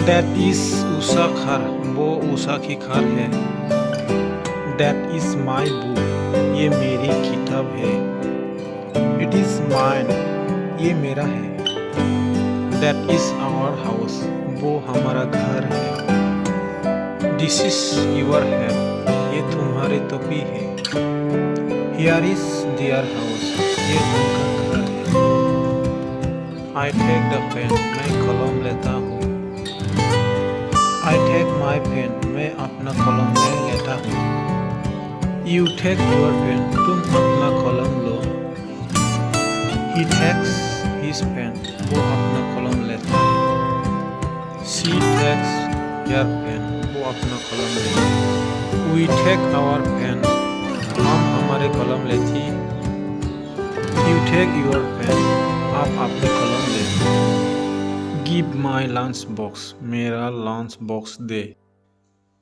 That is Usha घर, वो उषा की घर है। That is my book, ये मेरी किताब है। It is mine, ये मेरा है। That is our house, वो हमारा घर है। This is your hat, ये तुम्हारी टोपी है। Here is their house, ये उनका घर है। I take the pen, मैं कलम लेता हूँ। I take my pen, मैं अपना कलम ले लेता हूँ। You take your pen, तुम अपना कलम लो। He takes his pen, वो अपना कलम लेता है। She takes her pen, वो अपना कलम लेती है। We take our pen, हम हमारे कलम लेती। You take your pen, आप अपने कलम लेते। Give my lunch box, मेरा lunch box they.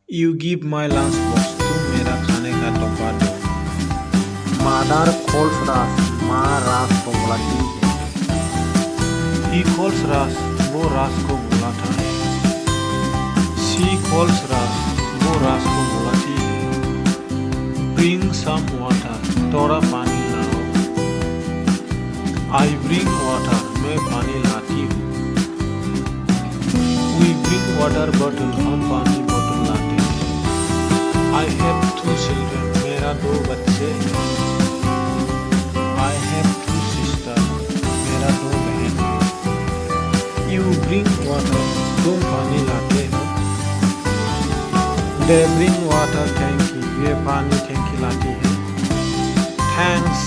You give my lunch box, तुम मेरा खाने का डब्बा दो। Mother calls Ras, माँ रास को बुलाती है। He calls Ras, वो रास को बुलाता है। She calls Ras, वो रास को बुलाती है। Bring some water, थोड़ा पानी लाओ। I bring water, मैं पानी लाती हूँ। We bring water bottle, हम पानी बोतल लाते हैं। I have 2 children, मेरा 2 बच्चे हैं। I have 2 sisters, मेरा 2 बहन हैं। You bring water, तुम पानी लाते हो। They bring water, thank you, ये पानी टैंकी लाती है। Thanks,